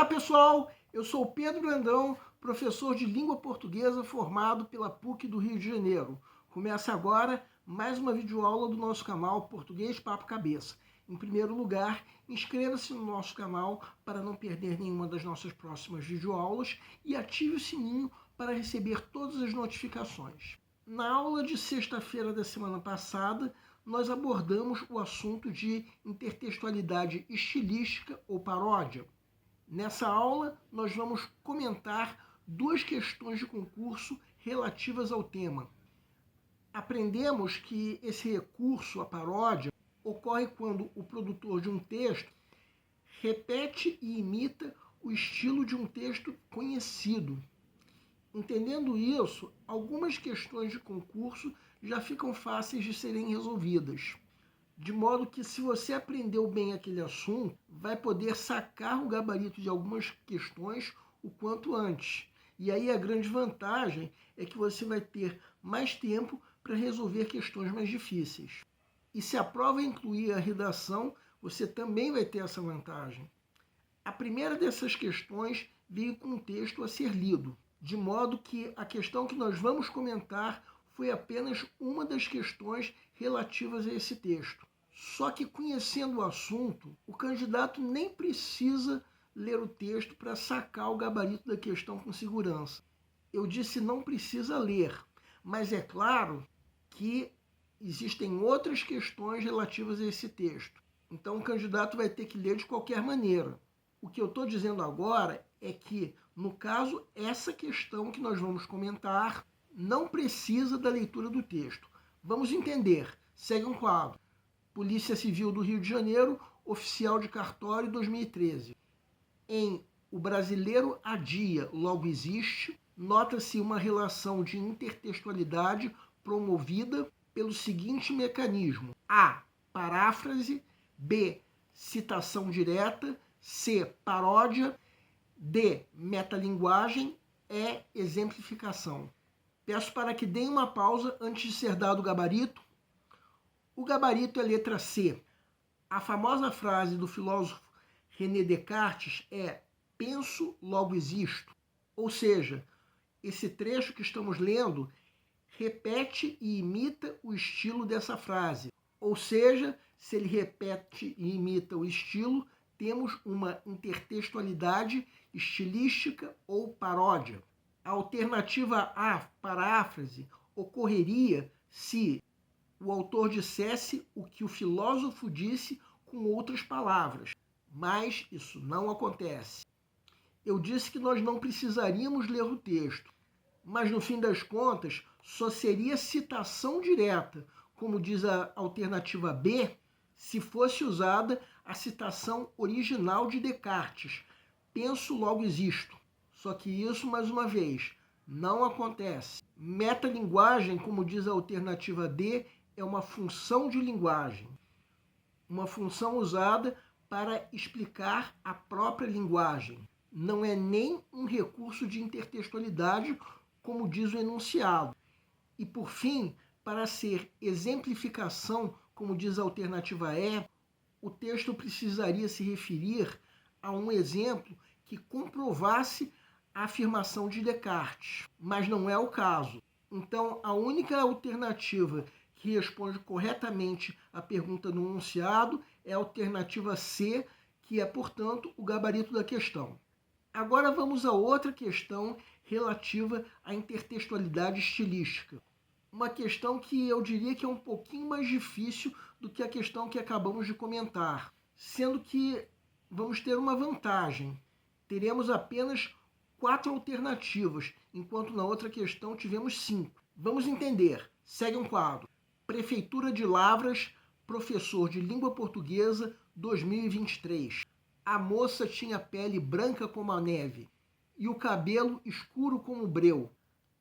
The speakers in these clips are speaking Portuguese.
Olá pessoal, eu sou Pedro Brandão, professor de língua portuguesa formado pela PUC do Rio de Janeiro. Começa agora mais uma videoaula do nosso canal Português Papo Cabeça. Em primeiro lugar, inscreva-se no nosso canal para não perder nenhuma das nossas próximas videoaulas e ative o sininho para receber todas as notificações. Na aula de sexta-feira da semana passada, nós abordamos o assunto de intertextualidade estilística ou paródia. Nessa aula, nós vamos comentar duas questões de concurso relativas ao tema. Aprendemos que esse recurso, a paródia, ocorre quando o produtor de um texto repete e imita o estilo de um texto conhecido. Entendendo isso, algumas questões de concurso já ficam fáceis de serem resolvidas. De modo que, se você aprendeu bem aquele assunto, vai poder sacar o gabarito de algumas questões o quanto antes. E aí a grande vantagem é que você vai ter mais tempo para resolver questões mais difíceis. E se a prova incluir a redação, você também vai ter essa vantagem. A primeira dessas questões veio com um texto a ser lido, de modo que a questão que nós vamos comentar foi apenas uma das questões relativas a esse texto. Só que, conhecendo o assunto, o candidato nem precisa ler o texto para sacar o gabarito da questão com segurança. Eu disse não precisa ler, mas é claro que existem outras questões relativas a esse texto. Então o candidato vai ter que ler de qualquer maneira. O que eu estou dizendo agora é que, no caso, essa questão que nós vamos comentar não precisa da leitura do texto. Vamos entender. Segue um quadro. Polícia Civil do Rio de Janeiro, oficial de cartório 2013. Em O Brasileiro Adia, Logo Existe, nota-se uma relação de intertextualidade promovida pelo seguinte mecanismo: A. Paráfrase, B. Citação direta, C. Paródia, D. Metalinguagem, E. Exemplificação. Peço para que deem uma pausa antes de ser dado o gabarito. O gabarito é a letra C. A famosa frase do filósofo René Descartes é penso, logo existo. Ou seja, esse trecho que estamos lendo repete e imita o estilo dessa frase. Ou seja, se ele repete e imita o estilo, temos uma intertextualidade estilística ou paródia. A alternativa A, paráfrase, ocorreria se o autor dissesse o que o filósofo disse com outras palavras, mas isso não acontece. Eu disse que nós não precisaríamos ler o texto, mas no fim das contas só seria citação direta, como diz a alternativa B, se fosse usada a citação original de Descartes, penso, logo existo. Só que isso, mais uma vez, não acontece. Metalinguagem, como diz a alternativa D, é uma função de linguagem, uma função usada para explicar a própria linguagem. Não é nem um recurso de intertextualidade, como diz o enunciado. E, por fim, para ser exemplificação, como diz a alternativa E, o texto precisaria se referir a um exemplo que comprovasse a afirmação de Descartes, mas não é o caso. Então, a única alternativa que responde corretamente à pergunta no enunciado é a alternativa C, que é, portanto, o gabarito da questão. Agora vamos a outra questão relativa à intertextualidade estilística. Uma questão que eu diria que é um pouquinho mais difícil do que a questão que acabamos de comentar, sendo que vamos ter uma vantagem. Teremos apenas 4 alternativas, enquanto na outra questão tivemos 5. Vamos entender. Segue um quadro. Prefeitura de Lavras, professor de língua portuguesa, 2023. A moça tinha pele branca como a neve e o cabelo escuro como o breu.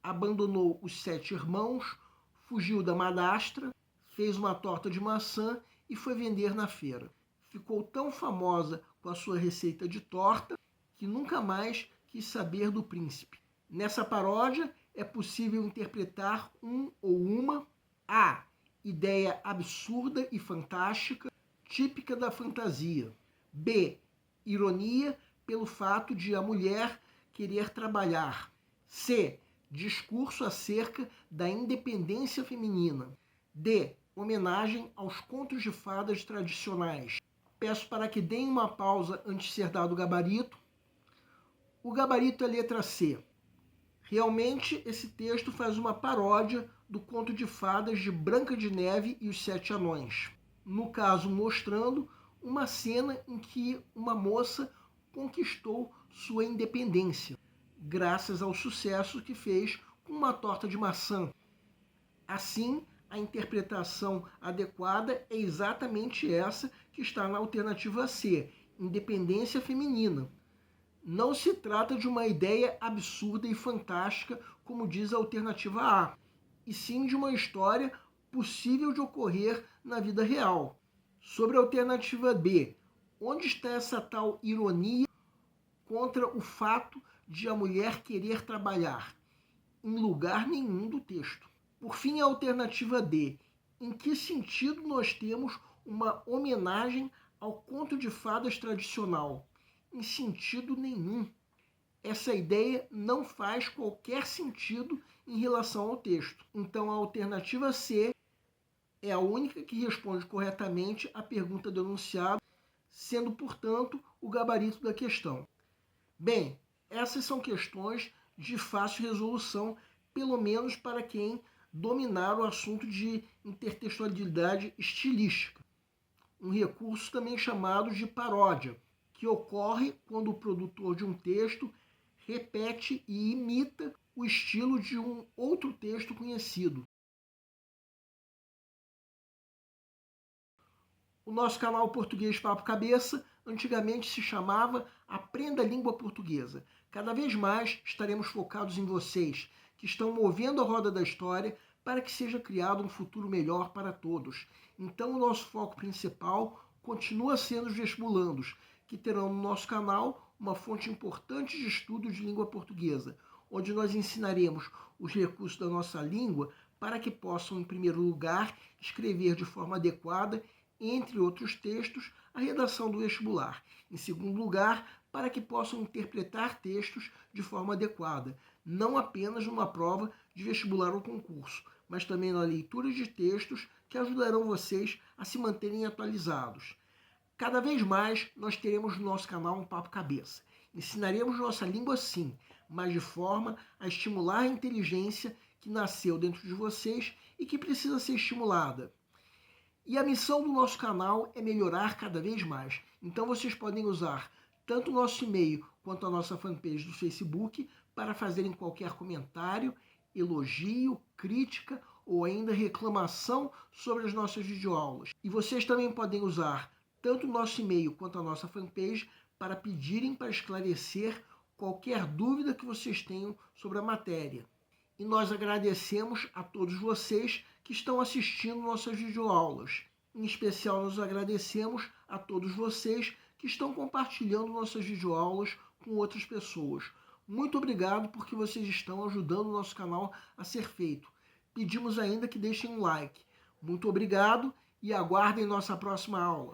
Abandonou os 7 irmãos, fugiu da madrasta, fez uma torta de maçã e foi vender na feira. Ficou tão famosa com a sua receita de torta que nunca mais quis saber do príncipe. Nessa paródia é possível interpretar um ou uma A. Ideia absurda e fantástica, típica da fantasia. B. Ironia, pelo fato de a mulher querer trabalhar. C. Discurso acerca da independência feminina. D. Homenagem aos contos de fadas tradicionais. Peço para que deem uma pausa antes de ser dado o gabarito. O gabarito é a letra C. Realmente, esse texto faz uma paródia do conto de fadas de Branca de Neve e os Sete Anões. No caso, mostrando uma cena em que uma moça conquistou sua independência, graças ao sucesso que fez com uma torta de maçã. Assim, a interpretação adequada é exatamente essa que está na alternativa C, independência feminina. Não se trata de uma ideia absurda e fantástica, como diz a alternativa A, e sim de uma história possível de ocorrer na vida real. Sobre a alternativa B, onde está essa tal ironia contra o fato de a mulher querer trabalhar? Em lugar nenhum do texto. Por fim, a alternativa D, em que sentido nós temos uma homenagem ao conto de fadas tradicional? Em sentido nenhum. Essa ideia não faz qualquer sentido em relação ao texto. Então, a alternativa C é a única que responde corretamente à pergunta do enunciado, sendo, portanto, o gabarito da questão. Bem, essas são questões de fácil resolução, pelo menos para quem dominar o assunto de intertextualidade estilística, um recurso também chamado de paródia, que ocorre quando o produtor de um texto repete e imita o estilo de um outro texto conhecido. O nosso canal Português Papo Cabeça antigamente se chamava Aprenda a Língua Portuguesa. Cada vez mais estaremos focados em vocês, que estão movendo a roda da história para que seja criado um futuro melhor para todos. Então, o nosso foco principal continua sendo os vestibulandos, que terão no nosso canal uma fonte importante de estudo de língua portuguesa, onde nós ensinaremos os recursos da nossa língua para que possam, em primeiro lugar, escrever de forma adequada, entre outros textos, a redação do vestibular. Em segundo lugar, para que possam interpretar textos de forma adequada, não apenas numa prova de vestibular ou concurso, mas também na leitura de textos que ajudarão vocês a se manterem atualizados. Cada vez mais nós teremos no nosso canal um Papo Cabeça. Ensinaremos nossa língua sim, mas de forma a estimular a inteligência que nasceu dentro de vocês e que precisa ser estimulada. E a missão do nosso canal é melhorar cada vez mais. Então vocês podem usar tanto o nosso e-mail quanto a nossa fanpage do Facebook para fazerem qualquer comentário, elogio, crítica ou ainda reclamação sobre as nossas videoaulas. E vocês também podem usar tanto o nosso e-mail quanto a nossa fanpage para pedirem para esclarecer qualquer dúvida que vocês tenham sobre a matéria. E nós agradecemos a todos vocês que estão assistindo nossas videoaulas. Em especial, nós agradecemos a todos vocês que estão compartilhando nossas videoaulas com outras pessoas. Muito obrigado porque vocês estão ajudando o nosso canal a ser feito. Pedimos ainda que deixem um like. Muito obrigado e aguardem nossa próxima aula.